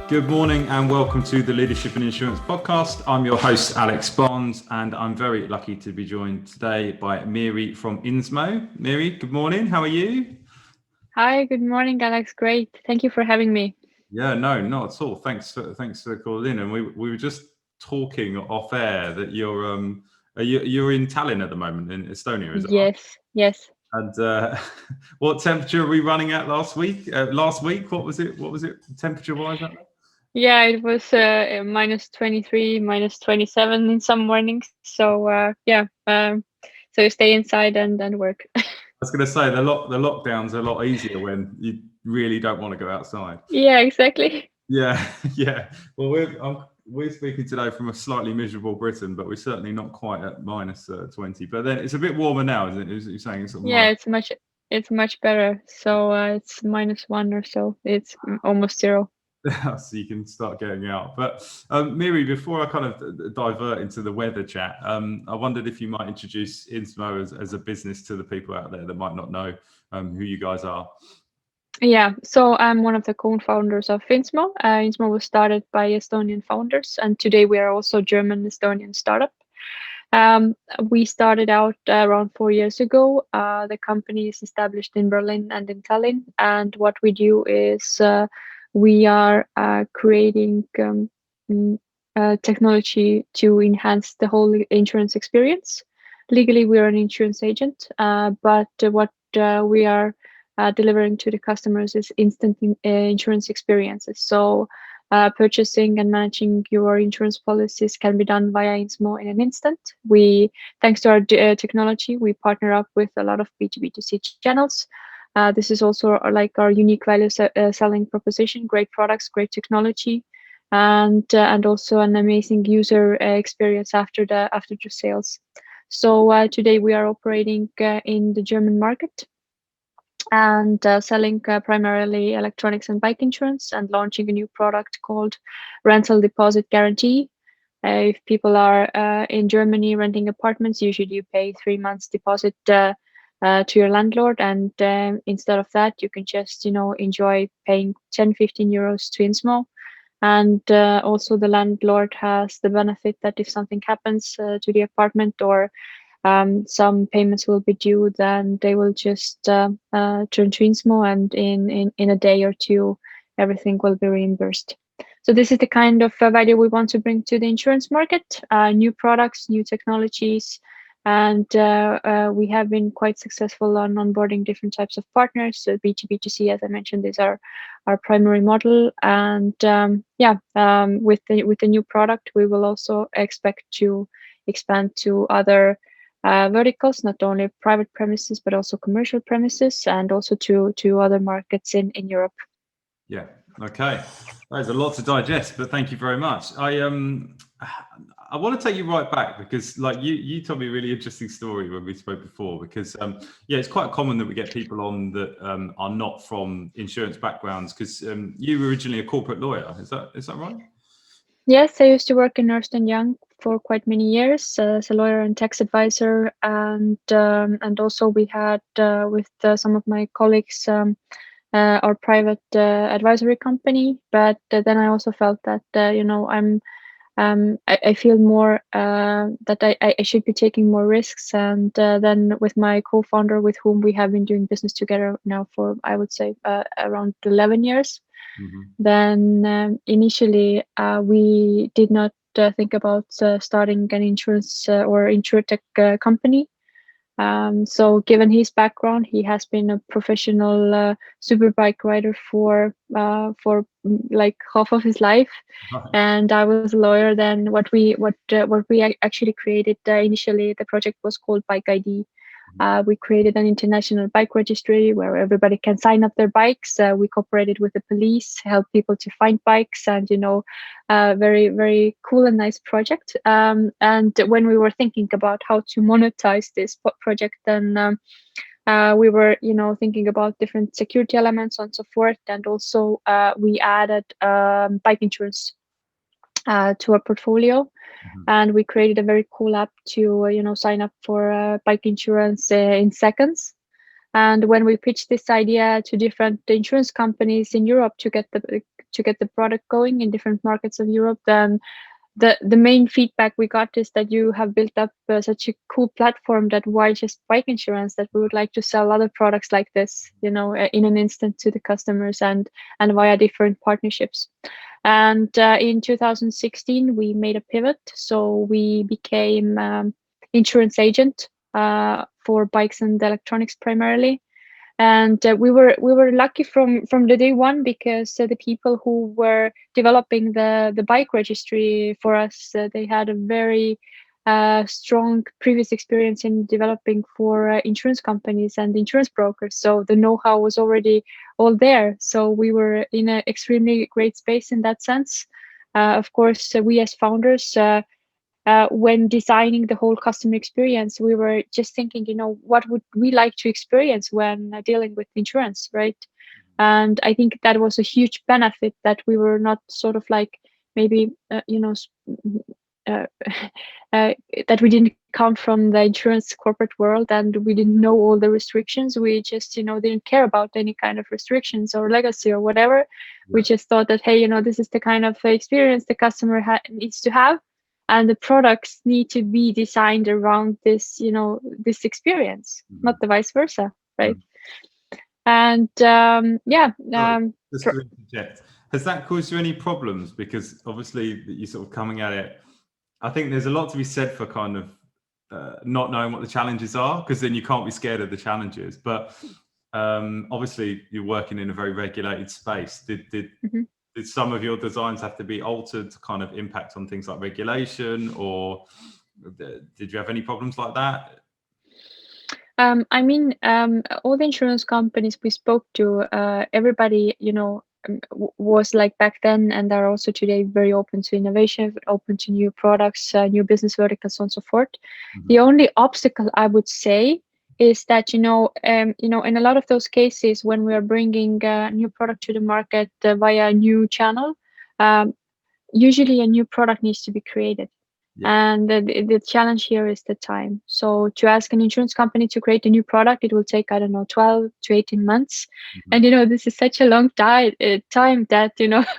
Good morning and welcome to the Leadership in Insurance podcast. I'm your host, Alex Bonds, and I'm very lucky to be joined today by Meeri from Inzmo. Meeri, good morning. How are you? Hi, good morning, Alex. Great. Thank you for having me. Yeah, no, not at all. Thanks for calling in. And we were just talking off air that you're in Tallinn at the moment in Estonia, is that right? Yes. And what temperature were we running at last week? What was it? Temperature-wise? Yeah, it was minus 23, minus 27 in some mornings. So so you stay inside and work. I was going to say the lockdowns are a lot easier when you really don't want to go outside. Yeah, exactly. Yeah, yeah. Well, we're speaking today from a slightly miserable Britain, but we're certainly not quite at minus 20. But then it's a bit warmer now, isn't it? You're saying it's sort of Yeah, it's much better. So it's -1 or so. It's almost zero. so you can start getting out. But Meeri, before I kind of divert into the weather chat, I wondered if you might introduce Inzmo as a business to the people out there that might not know who you guys are. Yeah, so I'm one of the co-founders of Inzmo. Inzmo was started by Estonian founders, and today we are also German-Estonian startup. We started out around 4 years ago. The company is established in Berlin and in Tallinn, and what we do is we are creating technology to enhance the whole insurance experience. Legally, we are an insurance agent, but what we are delivering to the customers is instant insurance experiences. So purchasing and managing your insurance policies can be done via Inzmo in an instant. Thanks to our technology, we partner up with a lot of B2B2C channels. This is also like our unique value selling proposition: great products, great technology, and also an amazing user experience after the sales. So today we are operating in the German market and selling primarily electronics and bike insurance, and launching a new product called rental deposit guarantee. If people are in Germany renting apartments, usually you pay 3 months deposit to your landlord, and instead of that, you can just enjoy paying 10-15 euros to Inzmo. And also the landlord has the benefit that if something happens to the apartment, or some payments will be due, then they will just turn to Inzmo, and in a day or two, everything will be reimbursed. So this is the kind of value we want to bring to the insurance market: new products, new technologies, and we have been quite successful on onboarding different types of partners. So B2B2C, as I mentioned, is our primary model, and with the new product, we will also expect to expand to other verticals, not only private premises but also commercial premises, and also to other markets in Europe. Yeah. Okay. There's a lot to digest, but thank you very much. I want to take you right back because, like, you told me a really interesting story when we spoke before. Because it's quite common that we get people on that are not from insurance backgrounds. Because you were originally a corporate lawyer, is that right? Yes, I used to work in Ernst & Young for quite many years as a lawyer and tax advisor, and also we had with some of my colleagues our private advisory company. But then I also felt that I feel more that I should be taking more risks, and then with my co-founder, with whom we have been doing business together now for, I would say, around 11 years. Mm-hmm. Then initially we did not think about starting an insurance or Insurtech company. So given his background, he has been a professional superbike rider for like half of his life, and I was a lawyer. Then what we actually created initially, the project was called Bike ID. We created an international bike registry where everybody can sign up their bikes. We cooperated with the police, help people to find bikes, and very, very cool and nice project. And when we were thinking about how to monetize this project, then we were thinking about different security elements and so forth, and also we added bike insurance to our portfolio. Mm-hmm. And we created a very cool app to sign up for bike insurance in seconds. And when we pitched this idea to different insurance companies in Europe to get the product going in different markets of Europe, then the main feedback we got is that you have built up such a cool platform that why just bike insurance, that we would like to sell other products like this, in an instant to the customers and via different partnerships. And in 2016 we made a pivot, so we became insurance agent for bikes and electronics primarily. And we were lucky from the day one, because the people who were developing the bike registry for us, they had a very strong previous experience in developing for insurance companies and insurance brokers, so the know-how was already all there. So we were in an extremely great space in that sense. Of course, we as founders, when designing the whole customer experience, we were just thinking, what would we like to experience when dealing with insurance, right? And I think that was a huge benefit, that we were not sort of like maybe, that we didn't come from the insurance corporate world and we didn't know all the restrictions. We just, didn't care about any kind of restrictions or legacy or whatever. We just thought that, hey, this is the kind of experience the customer needs to have. And the products need to be designed around this, this experience, not the vice versa, right? And just to interject, has that caused you any problems? Because obviously you're sort of coming at it. I think there's a lot to be said for kind of not knowing what the challenges are, because then you can't be scared of the challenges. But obviously you're working in a very regulated space. Did some of your designs have to be altered to kind of impact on things like regulation, or did you have any problems like that? I mean, all the insurance companies we spoke to, everybody, was like back then, and are also today very open to innovation, open to new products, new business verticals, so on and so forth. The only obstacle I would say is that, in a lot of those cases, when we are bringing a new product to the market via a new channel, usually a new product needs to be created. And the challenge here is the time. So to ask an insurance company to create a new product, it will take, 12 to 18 months. And, this is such a long time that,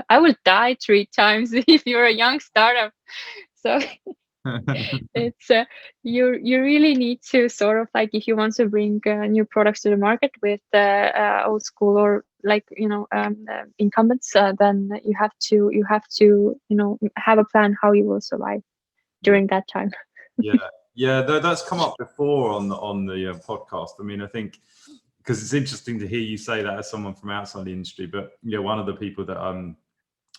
I will die 3 times if you're a young startup. So it's you really need to sort of like, if you want to bring new products to the market with old school or like incumbents, then you have to have a plan how you will survive during that time. That's come up before on the podcast. I mean, I think because it's interesting to hear you say that as someone from outside the industry, but one of the people that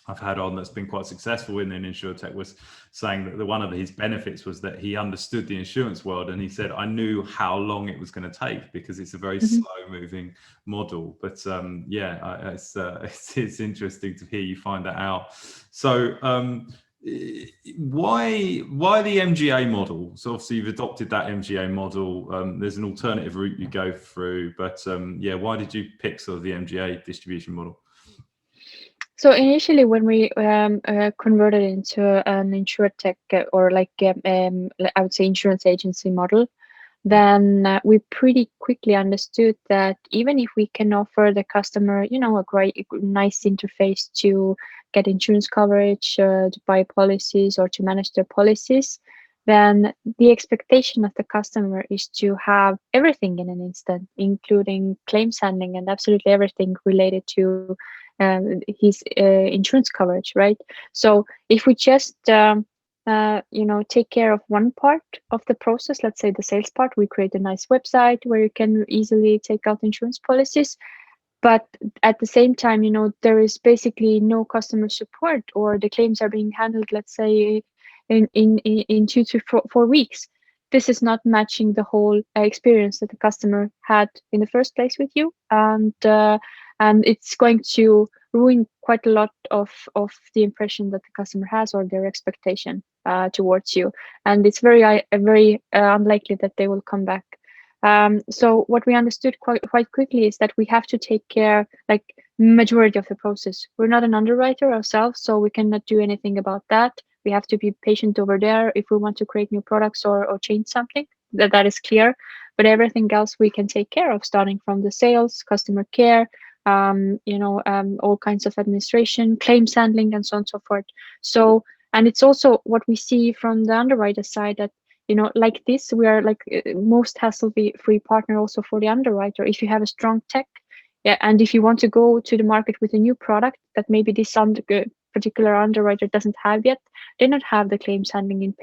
I've had on that's been quite successful in Insurtech was saying that one of his benefits was that he understood the insurance world, and he said, I knew how long it was going to take because it's a very slow moving model. But it's interesting to hear you find that out. So why the MGA model? So obviously you've adopted that MGA model. There's an alternative route you go through, but why did you pick sort of the MGA distribution model? So initially, when we converted into an Insurtech or like I would say insurance agency model, then we pretty quickly understood that even if we can offer the customer, a great, nice interface to get insurance coverage, to buy policies or to manage their policies, then the expectation of the customer is to have everything in an instant, including claims handling and absolutely everything related to his insurance coverage, right? So if we just take care of one part of the process, let's say the sales part, we create a nice website where you can easily take out insurance policies. But at the same time, there is basically no customer support, or the claims are being handled, let's say, in 2 to 4 weeks. This is not matching the whole experience that the customer had in the first place with you, and it's going to ruin quite a lot of the impression that the customer has or their expectation towards you, and it's very unlikely that they will come back. So what we understood quite quickly is that we have to take care, like, majority of the process. We're not an underwriter ourselves, so we cannot do anything about that. We have to be patient over there if we want to create new products or change something. That is clear. but everything else we can take care of, starting from the sales, customer care, all kinds of administration, claims handling, and so on and so forth. So, and it's also what we see from the underwriter side, that like this, we are like most hassle-free partner also for the underwriter. If you have a strong tech, yeah, and if you want to go to the market with a new product that maybe this particular underwriter doesn't have yet, they not have the claims handling in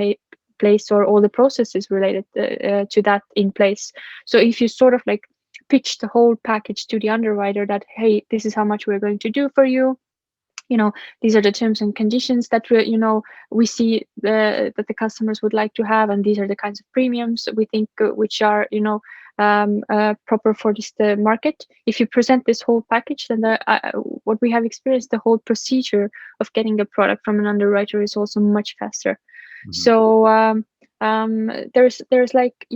place, or all the processes related to that in place. So if you sort of like pitch the whole package to the underwriter that, hey, this is how much we're going to do for you, these are the terms and conditions that we see that the customers would like to have, and these are the kinds of premiums we think which are proper for this market. If you present this whole package, then what we have experienced, the whole procedure of getting a product from an underwriter is also much faster. So there's like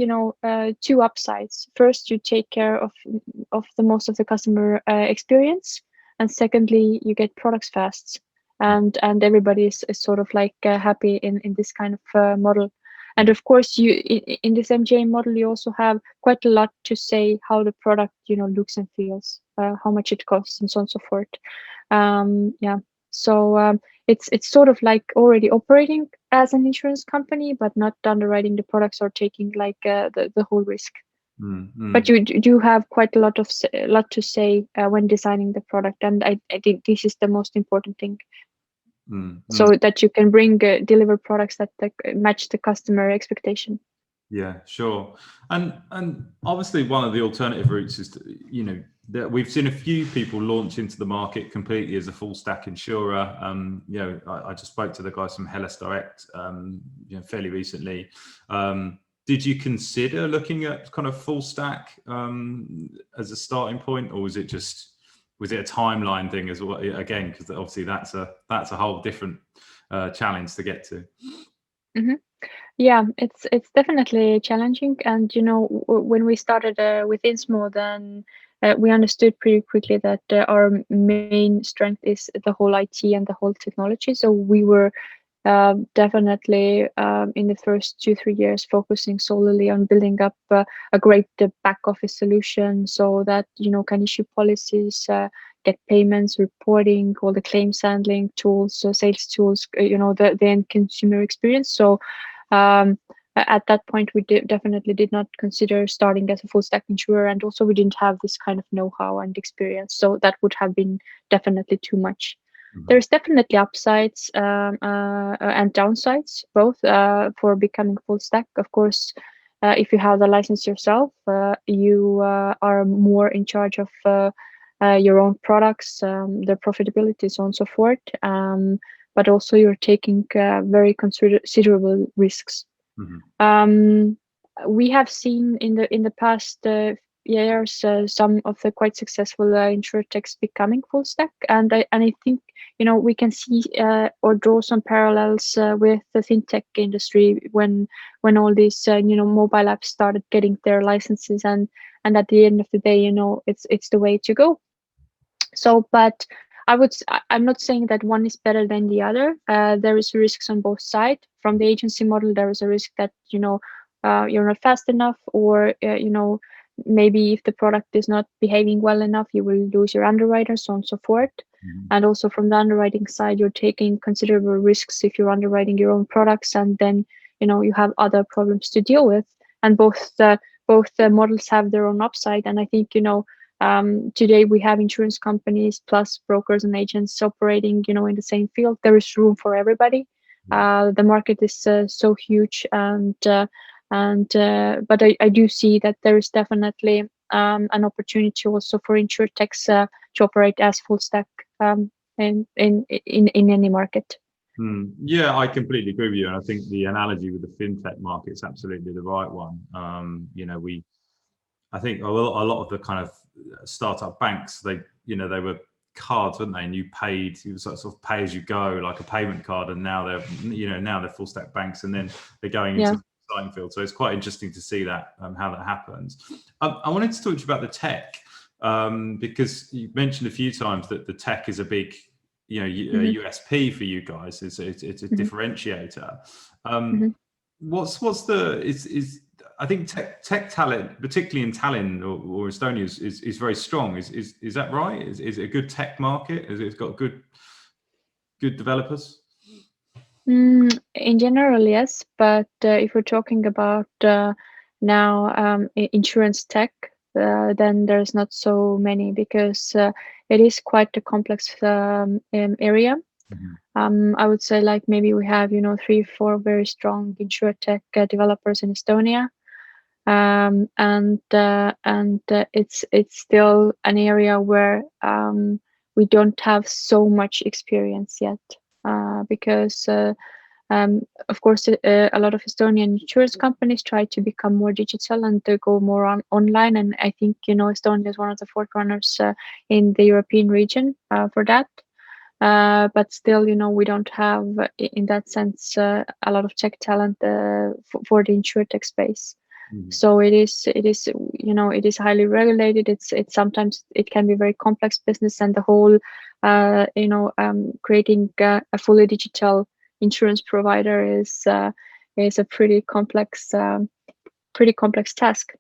two upsides. First, you take care of the most of the customer experience, and secondly, you get products fast, and everybody is sort of like happy in this kind of model. And of course, in this MGA model, you also have quite a lot to say how the product looks and feels, how much it costs, and so on and so forth. Yeah. So it's sort of like already operating as an insurance company, but not underwriting the products or taking like the whole risk. But you do have quite a lot to say when designing the product, and I think this is the most important thing. So that you can deliver products that match the customer expectation. Yeah, sure. And obviously one of the alternative routes is that we've seen a few people launch into the market completely as a full stack insurer. I just spoke to the guys from Hellas Direct fairly recently. Did you consider looking at kind of full stack as a starting point, or was it a timeline thing as well? Again, because obviously that's a whole different challenge to get to. Yeah, it's definitely challenging. And when we started with Inzmo, then we understood pretty quickly that our main strength is the whole IT and the whole technology. So we were definitely in the first 2-3 years focusing solely on building up a great back office solution, so that can issue policies, get payments, reporting, all the claims handling tools, sales tools, the end consumer experience. So at that point, we definitely did not consider starting as a full stack insurer, and also we didn't have this kind of know-how and experience, so that would have been definitely too much. There's definitely upsides and downsides, both for becoming full stack. Of course, if you have the license yourself, you are more in charge of your own products, their profitability, so on and so forth. But also you're taking very considerable risks. We have seen in the past years some of the quite successful Insurtechs becoming full stack, and I think we can see or draw some parallels with the fintech industry when all these mobile apps started getting their licenses, and at the end of the day it's the way to go. So, but I'm not saying that one is better than the other. There is risks on both sides. From the agency model, there is a risk that you're not fast enough, or maybe if the product is not behaving well enough, you will lose your underwriter, so on and so forth. And also from the underwriting side, you're taking considerable risks if you're underwriting your own products, and then you have other problems to deal with. And both the models have their own upside. And I think today we have insurance companies plus brokers and agents operating in the same field. There is room for everybody. The market is so huge, but I do see that there is definitely an opportunity also for Insurtechs to operate as full stack in any market. Yeah, I completely agree with you, and I think the analogy with the fintech market is absolutely the right one. I think a lot of the kind of startup banks, they were cards, weren't they? And you paid, it was sort of pay as you go, like a payment card, and now they're full stack banks, and then they're going into the design field. So it's quite interesting to see that how that happens. I wanted to talk to you about the tech, because you mentioned a few times that the tech is a big USP for you guys. It's a differentiator. What's the I think tech talent, particularly in Tallinn or Estonia, is very strong. Is that right? Is it a good tech market? Is it got good developers? In general, yes, but if we're talking about now insurance tech, then there's not so many because it is quite a complex area. I would say like maybe we have 3-4 very strong Insurtech developers in Estonia, and it's still an area where we don't have so much experience yet, because of course a lot of Estonian insurance companies try to become more digital and to go more online, and I think Estonia is one of the forerunners in the European region for that. But still, we don't have, in that sense, a lot of tech talent for the insurtech space. So it is highly regulated. It's sometimes it can be very complex business, and the whole creating a fully digital insurance provider is a pretty complex task.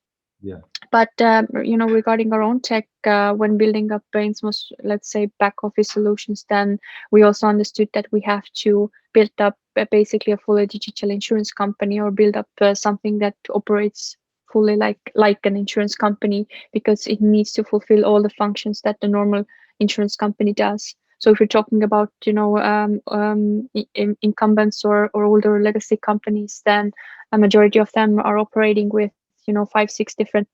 Yeah. But regarding our own tech, when building up Inzmo's, let's say, back office solutions, then we also understood that we have to build up basically a fully digital insurance company, or build up something that operates fully like an insurance company, because it needs to fulfill all the functions that the normal insurance company does. So if you're talking about incumbents or older legacy companies, then a majority of them are operating with 5-6 different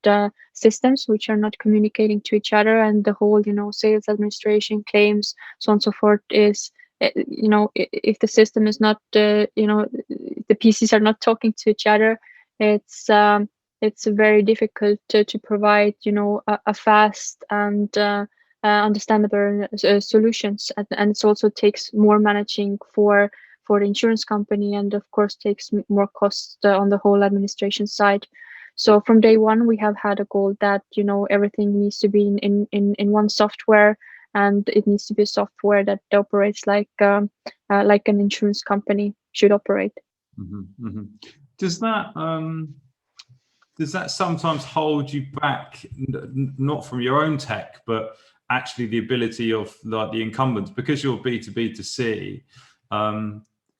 systems which are not communicating to each other, and the whole sales, administration, claims, so on and so forth is if the system is not the pieces are not talking to each other, it's very difficult to provide a fast and understandable solutions, and it also takes more managing for the insurance company, and of course takes more cost on the whole administration side. So from day one, we have had a goal that everything needs to be in one software, and it needs to be a software that operates like an insurance company should operate. Does that sometimes hold you back, not from your own tech, but actually the ability of like the incumbents, because you're B2B2C?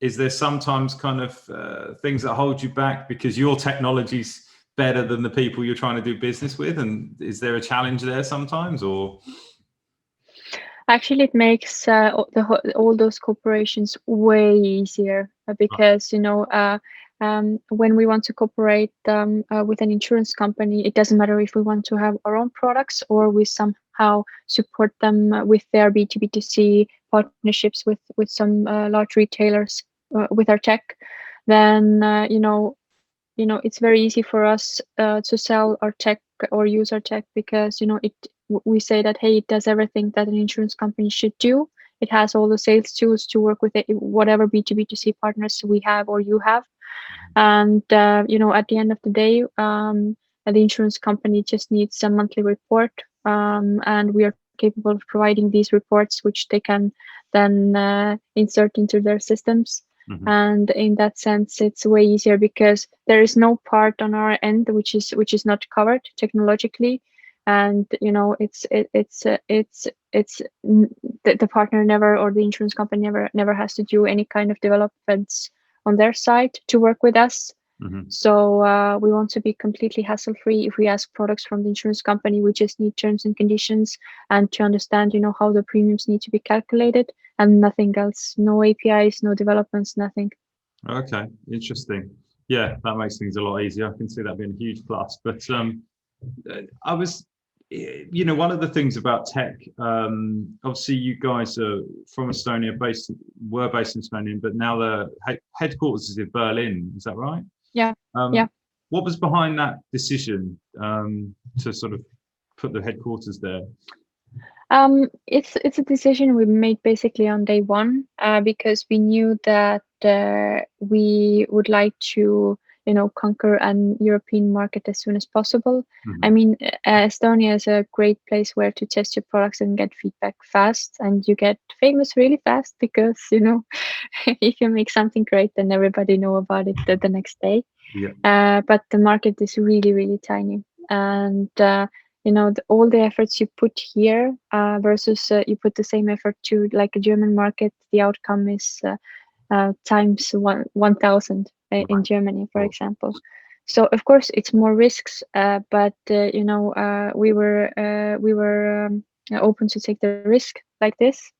Is there sometimes kind of things that hold you back because your technology's better than the people you're trying to do business with, and is there a challenge there sometimes? Or actually it makes all those corporations way easier, because when we want to cooperate with an insurance company, it doesn't matter if we want to have our own products or we somehow support them with their B2B2C partnerships with some large retailers with our tech, then it's very easy for us to sell our tech or use our tech, because we say that, hey, it does everything that an insurance company should do. It has all the sales tools to work with whatever B2B2C partners we have or you have, and at the end of the day, the insurance company just needs a monthly report, and we are capable of providing these reports, which they can then insert into their systems. And in that sense, it's way easier because there is no part on our end which is not covered technologically, and it's the partner never, or the insurance company never has to do any kind of developments on their side to work with us. So we want to be completely hassle-free. If we ask products from the insurance company, we just need terms and conditions and to understand, how the premiums need to be calculated, and nothing else. No APIs, no developments, nothing. Okay, interesting. Yeah, that makes things a lot easier. I can see that being a huge plus. But I was, one of the things about tech, obviously you guys are from Estonia, were based in Estonia, but now the headquarters is in Berlin. Is that right? Yeah. Yeah. What was behind that decision to sort of put the headquarters there? It's a decision we made basically on day one, because we knew that we would like to conquer an European market as soon as possible. I mean, Estonia is a great place where to test your products and get feedback fast, and you get famous really fast, because if you make something great, then everybody know about it the next day. but the market is really, really tiny. And all the efforts you put here versus you put the same effort to like a German market, the outcome is times 1,000 in Germany, for example. So of course it's more risks, but we were open to take the risk like this.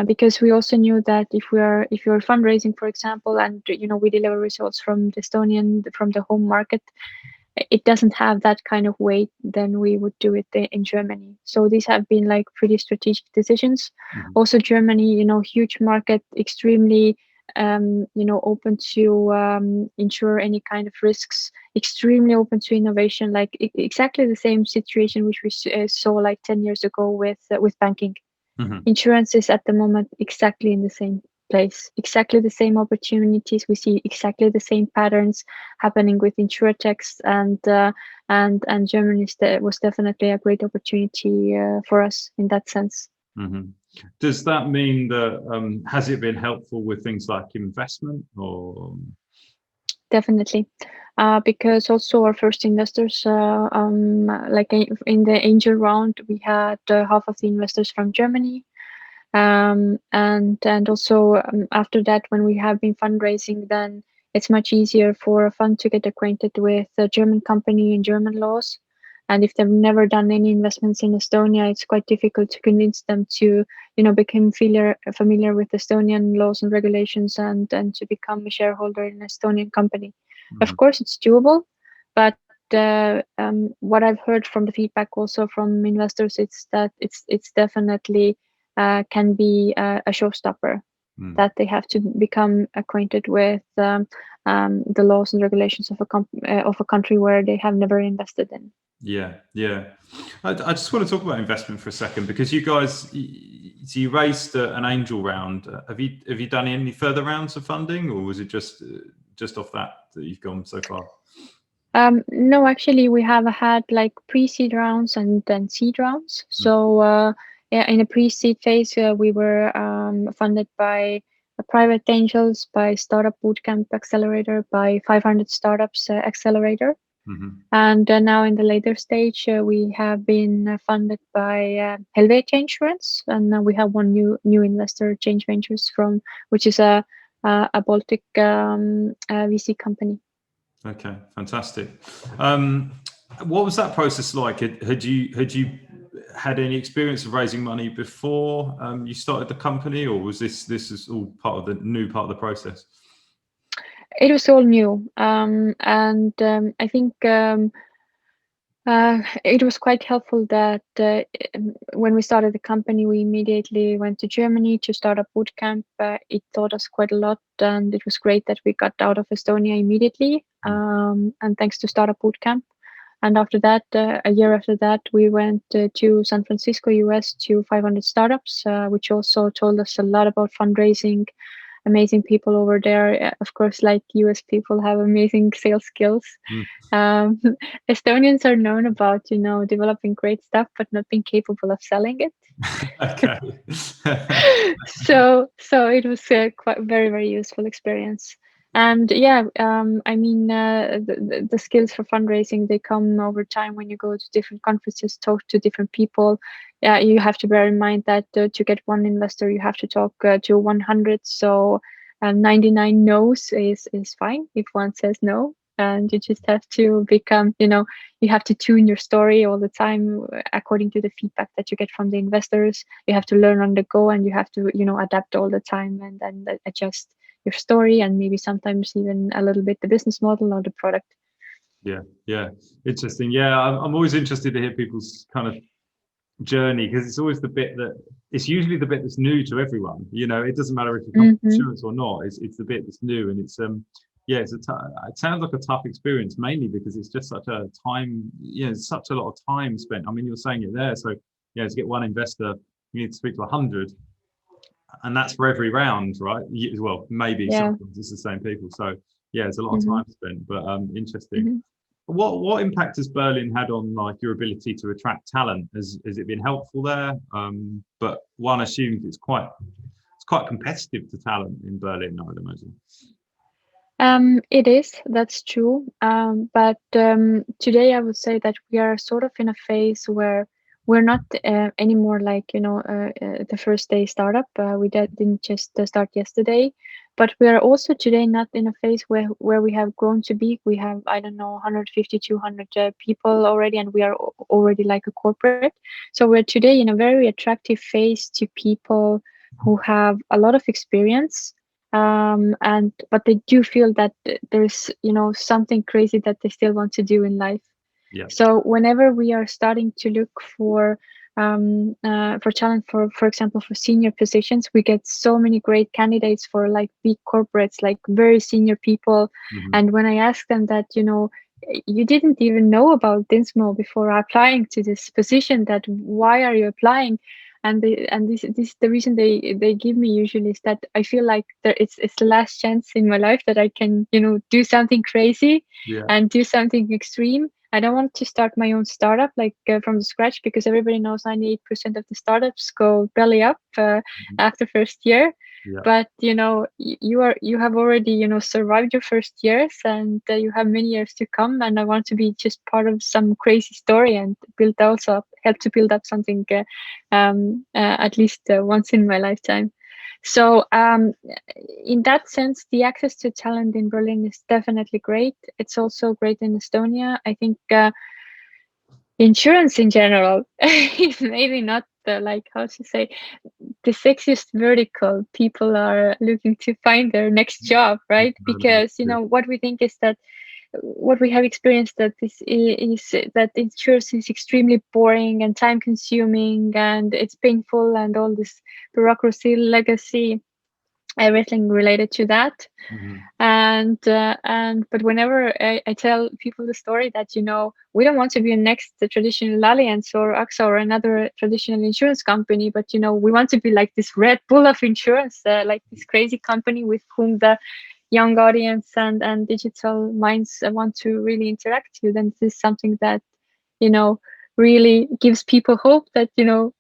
Because we also knew that if you're fundraising, for example, and we deliver results from the home market, it doesn't have that kind of weight, then we would do it in Germany. So these have been like pretty strategic decisions. Also Germany, huge market, extremely open to insure any kind of risks, extremely open to innovation, like exactly the same situation which we saw like 10 years ago with banking. Insurance is at the moment exactly in the same place, exactly the same opportunities. We see exactly the same patterns happening with Insurtech, and Germany was definitely a great opportunity for us in that sense. Does that mean that has it been helpful with things like investment or? Definitely, because also our first investors, like in the angel round, we had half of the investors from Germany. And also after that, when we have been fundraising, then it's much easier for a fund to get acquainted with the German company and German laws. And if they've never done any investments in Estonia, it's quite difficult to convince them to, become familiar with Estonian laws and regulations and to become a shareholder in an Estonian company. Of course, it's doable, but what I've heard from the feedback also from investors, it's that it's definitely can be a showstopper, that they have to become acquainted with the laws and regulations of a country where they have never invested in. Yeah. I just want to talk about investment for a second, because you guys, so you raised an angel round. Have you done any further rounds of funding, or was it just off that you've gone so far? No, actually, we have had like pre-seed rounds and then seed rounds. So in a pre-seed phase, we were funded by private angels, by Startup Bootcamp Accelerator, by 500 Startups Accelerator. And now in the later stage, we have been funded by Helvetia Insurance, and now we have one new investor, Change Ventures, which is a Baltic VC company. Okay, fantastic. What was that process like? Had you had any experience of raising money before you started the company, or was this is all part of the new part of the process? It was all new, and I think it was quite helpful that when we started the company, we immediately went to Germany to start a bootcamp. It taught us quite a lot, and it was great that we got out of Estonia immediately, and thanks to Startup Bootcamp. And after that, a year after that, we went to San Francisco, US, to 500 Startups, which also told us a lot about fundraising. Amazing people over there. Of course, like US people have amazing sales skills. Estonians are known about, developing great stuff, but not being capable of selling it. Okay. So it was quite very, very useful experience. And yeah, I mean, the skills for fundraising, they come over time when you go to different conferences, talk to different people. Yeah, you have to bear in mind that to get one investor, you have to talk to 100. So 99 no's is fine if one says no. And you just have to become, you have to tune your story all the time according to the feedback that you get from the investors. You have to learn on the go, and you have to, adapt all the time and then adjust your story, and maybe sometimes even a little bit the business model or the product. Yeah, interesting. Yeah, I'm always interested to hear people's kind of journey, because it's always it's usually the bit that's new to everyone. It doesn't matter if you come from insurance or not. It's the bit that's new, and it's it sounds like a tough experience, mainly because it's just such a time, such a lot of time spent. I mean, you're saying it there. So to get one investor, you need to speak to 100, and that's for every round, right? Well, maybe sometimes it's the same people. So it's a lot of time spent, but interesting. What impact has Berlin had on your ability to attract talent? Has it been helpful there? But one assumes it's quite competitive to talent in Berlin, I would imagine. It is, that's true. But today I would say that we are sort of in a phase where we're not anymore like, the first day startup. Didn't just start yesterday, but we are also today not in a phase where we have grown to be. We have, I don't know, 150, 200 people already, and we are already like a corporate. So we're today in a very attractive phase to people who have a lot of experience, and but they do feel that there's something crazy that they still want to do in life. Yeah. So whenever we are starting to look for talent, for example, for senior positions, we get so many great candidates for like big corporates, like very senior people. Mhm. And when I ask them that, you didn't even know about Inzmo before applying to this position, that why are you applying? And this the reason they give me usually is that I feel like it's the last chance in my life that I can do something crazy Yeah. and do something extreme. I don't want to start my own startup like from the scratch, because everybody knows 98% of the startups go belly up after first year. Yeah. But you have already survived your first years, and you have many years to come. And I want to be just part of some crazy story and help to build up something at least once in my lifetime. So in that sense, the access to talent in Berlin is definitely great. It's also great in Estonia. I think insurance in general is maybe not the, like, how to say, the sexiest vertical people are looking to find their next job, right? Because what we think is that what we have experienced that this is that insurance is extremely boring and time consuming, and it's painful, and all this bureaucracy, legacy, everything related to that. Mhm. And but whenever I tell people the story that we don't want to be a next traditional Allianz or AXA or another traditional insurance company, but we want to be like this Red Bull of insurance, like this crazy company with whom the young audience and digital minds want to really interact with, then this is something that you know really gives people hope that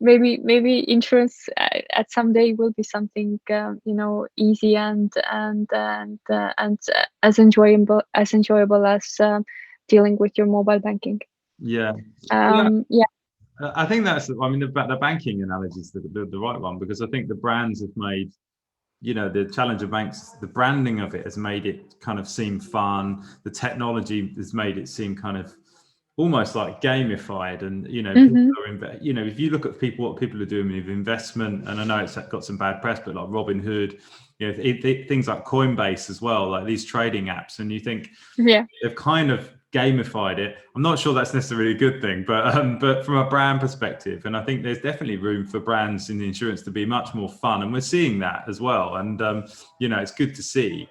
maybe insurance at some day will be something easy and as enjoyable as dealing with your mobile banking. Yeah. Yeah. I think that's, I mean, the banking analogy is the right one, because I think the brands have made, the challenger banks, the branding of it has made it kind of seem fun. The technology has made it seem kind of almost like gamified. And, people are, if you look at what people are doing with investment, and I know it's got some bad press, but like Robinhood, things like Coinbase as well, like these trading apps, and you think, Yeah. they've kind of gamified it. I'm not sure that's necessarily a good thing, but from a brand perspective, and I think there's definitely room for brands in the insurance to be much more fun, and we're seeing that as well. And it's good to see.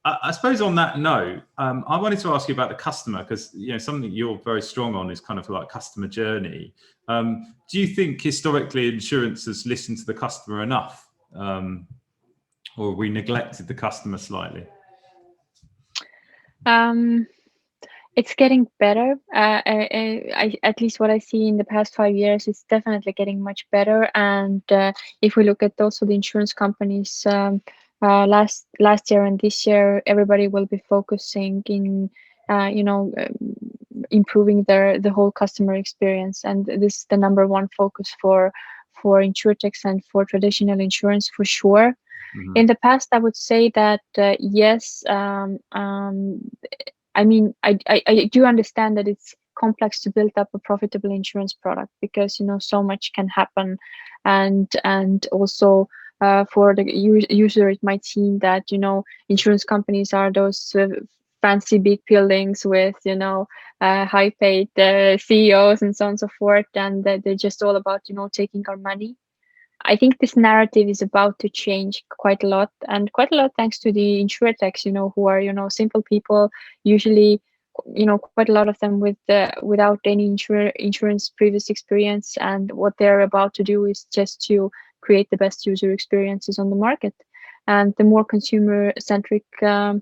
I suppose on that note, I wanted to ask you about the customer, because something you're very strong on is kind of like customer journey. Do you think historically insurance has listened to the customer enough, or we neglected the customer slightly? It's getting better. At least what I see in the past 5 years, it's definitely getting much better. And if we look at also the insurance companies, last year and this year, everybody will be focusing in, improving the whole customer experience. And this is the number one focus for Insurtechs and for traditional insurance for sure. Mhm. In the past, I would say that yes. I mean, I do understand that it's complex to build up a profitable insurance product, because so much can happen, and also for the user, it might seem that insurance companies are those fancy big buildings with high paid CEOs and so on and so forth, and that they're just all about taking our money. I think this narrative is about to change quite a lot, and quite a lot thanks to the insurtechs, who are simple people, usually, quite a lot of them without any insurance previous experience, and what they're about to do is just to create the best user experiences on the market. And the more consumer-centric the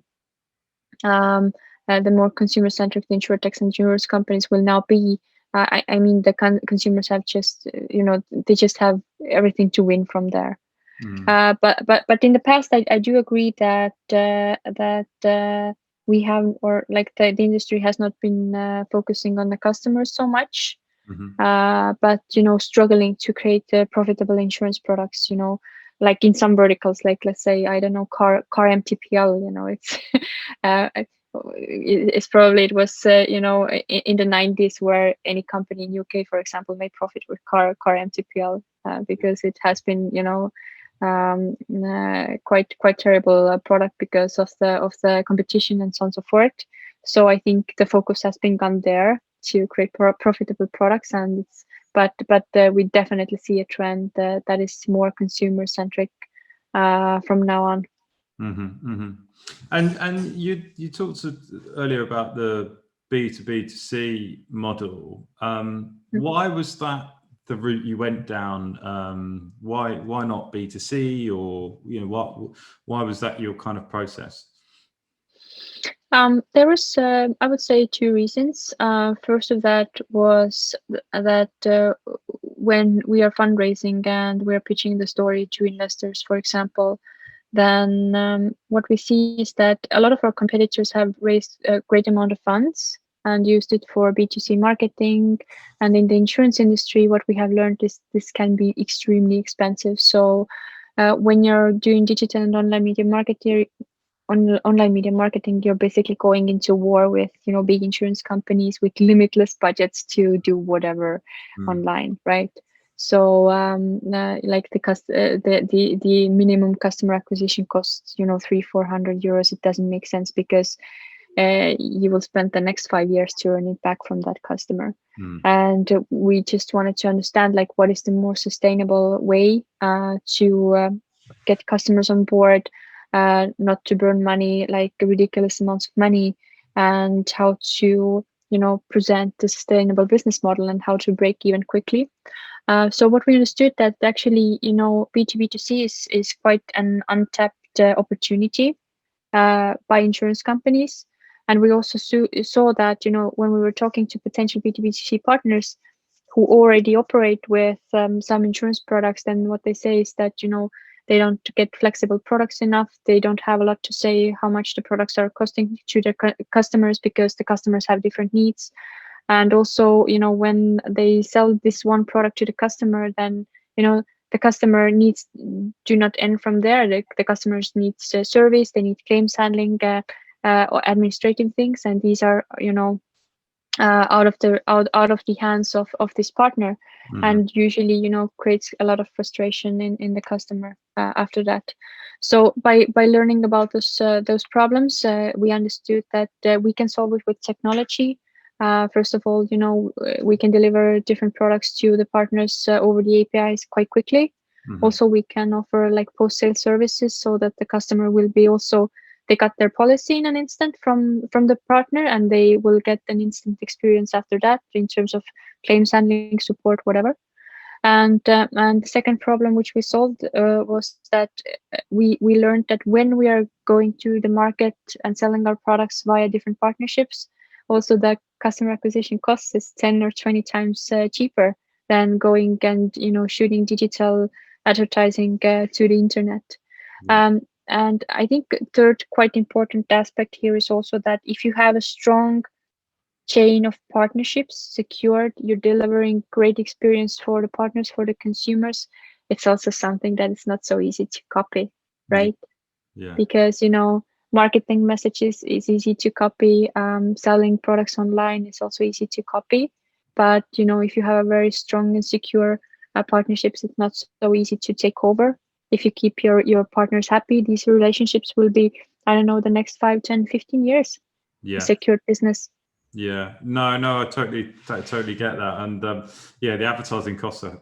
insurtechs and insurance companies will now be. I mean, the consumers have just, they just have everything to win from there. But in the past, I do agree that we have, or like the industry has not been focusing on the customers so much. But struggling to create profitable insurance products, like in some verticals, like let's say, I don't know, car MTPL, it's it's probably, it was in the 90s, where any company in UK, for example, made profit with car MTPL, because it has been quite terrible product because of the competition and so on and so forth. So I think the focus has been gone there to create profitable products, and but we definitely see a trend that is more consumer centric from now on. And you talked earlier about the B2B2C model. Why was that the route you went down? Why not B2C, or why was that your kind of process? There was, I would say, two reasons. First of that was that when we are fundraising and we're pitching the story to investors, for example, then what we see is that a lot of our competitors have raised a great amount of funds and used it for B2C marketing. And in the insurance industry, what we have learned is this can be extremely expensive. So when you're doing digital and online media marketing, you're basically going into war with big insurance companies with limitless budgets to do whatever online, right? So like the minimum customer acquisition costs 300-400 euros. It doesn't make sense, because you will spend the next 5 years to earn it back from that customer. And we just wanted to understand, like, what is the more sustainable way to get customers on board, not to burn money, like ridiculous amounts of money, and how to present the sustainable business model and how to break even quickly. So what we understood, that actually B2B2C is quite an untapped opportunity by insurance companies. And we also saw that when we were talking to potential B2B2C partners who already operate with some insurance products, then what they say is that they don't get flexible products enough. They don't have a lot to say how much the products are costing to their customers, because the customers have different needs. And also, when they sell this one product to the customer, then the customer needs do not end from there. The customers need service, they need claims handling, or administrative things, and these are out of the hands of this partner, and usually creates a lot of frustration in the customer after that. So by learning about those problems, we understood that we can solve it with technology. First of all, we can deliver different products to the partners over the APIs quite quickly. Also, we can offer like post-sale services, so that the customer will be also, they got their policy in an instant from the partner, and they will get an instant experience after that in terms of claims handling, support, whatever. And the second problem which we solved was that we learned that when we are going to the market and selling our products via different partnerships, also the customer acquisition cost is 10 or 20 times cheaper than going and shooting digital advertising to the internet. And I think third quite important aspect here is also that if you have a strong chain of partnerships secured, you're delivering great experience for the partners, for the consumers. It's also something that is not so easy to copy, right? Yeah. Because marketing messages is easy to copy. Selling products online is also easy to copy. But if you have a very strong and secure partnerships, it's not so easy to take over. If you keep your partners happy, these relationships will be, I don't know, the next 5, 10, 15 years. Yeah. Secured business. Yeah, no, I totally get that. And yeah, the advertising costs are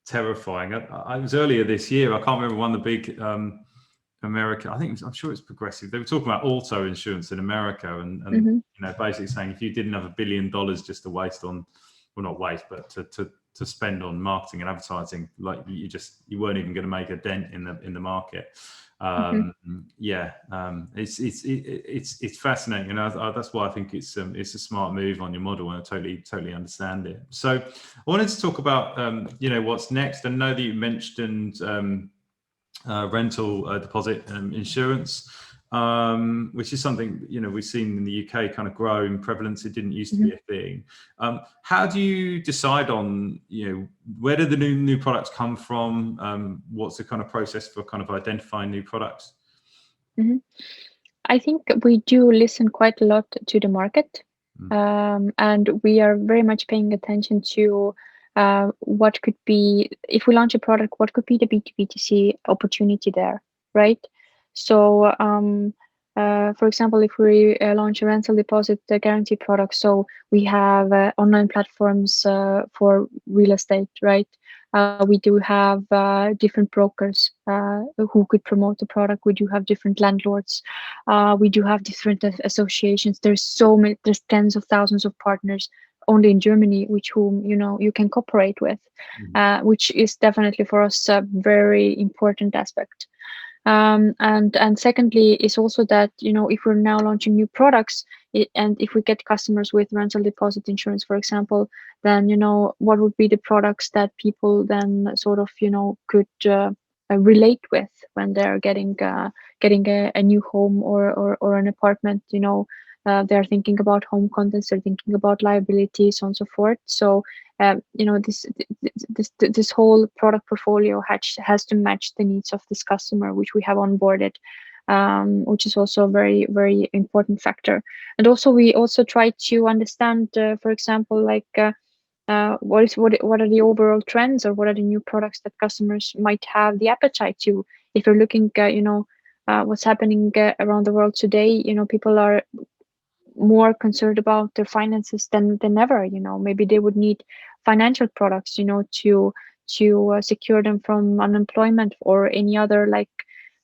terrifying. I was earlier this year, I can't remember one of the big America, I'm sure it's Progressive. They were talking about auto insurance in America, and basically saying if you didn't have $1 billion just to waste on, well, not waste, but to spend on marketing and advertising, like you weren't even going to make a dent in the market. It's fascinating, and that's why I think it's a smart move on your model, and I totally understand it. So I wanted to talk about what's next. I know that you mentioned rental deposit insurance, which is something, you know, we've seen in the UK kind of grow in prevalence. It didn't used to be a thing. How do you decide on, you know, where do the new products come from? What's the kind of process for kind of identifying new products? I think we do listen quite a lot to the market, and we are very much paying attention to what could be, if we launch a product, what could be the B2B2C opportunity there, right? So, for example, if we launch a rental deposit guarantee product, so we have online platforms for real estate, right? We do have different brokers who could promote the product. We do have different landlords. We do have different associations. There's so many. There's tens of thousands of partners only in Germany, which whom you can cooperate with, which is definitely for us a very important aspect. And secondly is also that, if we're now launching new products, and if we get customers with rental deposit insurance, for example, then what would be the products that people then sort of could relate with when they're getting a new home or an apartment. They're thinking about home contents, they're thinking about liabilities, so on and so forth. So this whole product portfolio has to match the needs of this customer, which we have onboarded, which is also a very, very important factor. And also we also try to understand, for example, like what are the overall trends, or what are the new products that customers might have the appetite to. If you're looking what's happening around the world today, people are more concerned about their finances than ever. Maybe they would need financial products to secure them from unemployment or any other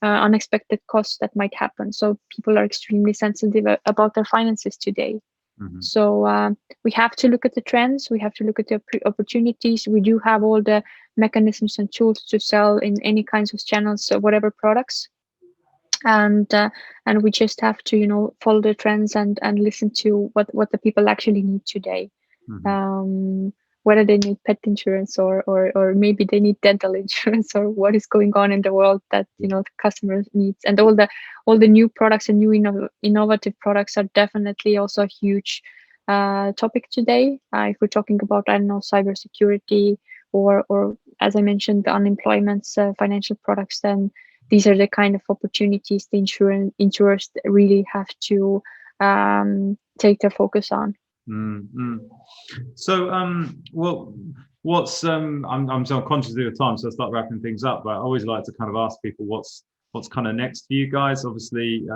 unexpected costs that might happen. So people are extremely sensitive about their finances today. So we have to look at the trends, we have to look at the opportunities. We do have all the mechanisms and tools to sell in any kinds of channels, whatever products. And we just have to follow the trends and listen to what the people actually need today. Whether they need pet insurance or maybe they need dental insurance, or what is going on in the world that the customer needs. And all the new products and new innovative products are definitely also a huge topic today. If we're talking about, I don't know, cybersecurity or as I mentioned, the unemployment financial products, then these are the kind of opportunities the insurers really have to take their focus on. So, well, what's I'm so conscious of your time, so I'll start wrapping things up. But I always like to kind of ask people what's kind of next for you guys. Obviously,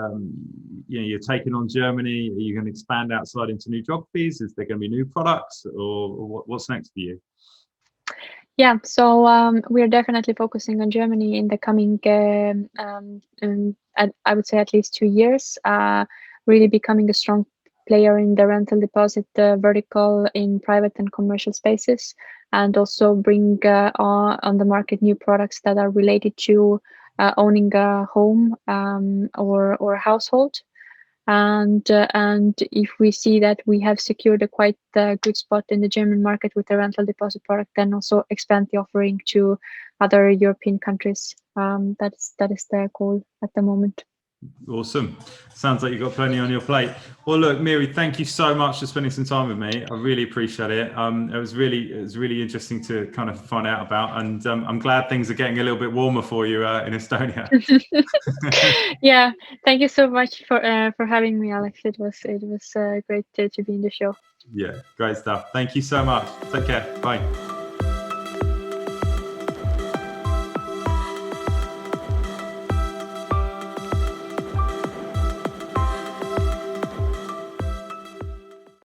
you're taking on Germany. Are you going to expand outside into new geographies? Is there going to be new products, or what's next for you? Yeah, so we are definitely focusing on Germany in the coming, I would say at least 2 years, really becoming a strong player in the rental deposit vertical in private and commercial spaces, and also bring on the market new products that are related to owning a home or a household. And if we see that we have secured a quite good spot in the German market with the rental deposit product, then also expand the offering to other European countries. That is the goal at the moment. Awesome. Sounds like you've got plenty on your plate. Well, look, Meeri, thank you so much for spending some time with me. I really appreciate it. It was really interesting to kind of find out about, and I'm glad things are getting a little bit warmer for you in Estonia. Yeah, thank you so much for having me, Alex. It was great to be in the show. Yeah, great stuff. Thank you so much. Take care. Bye.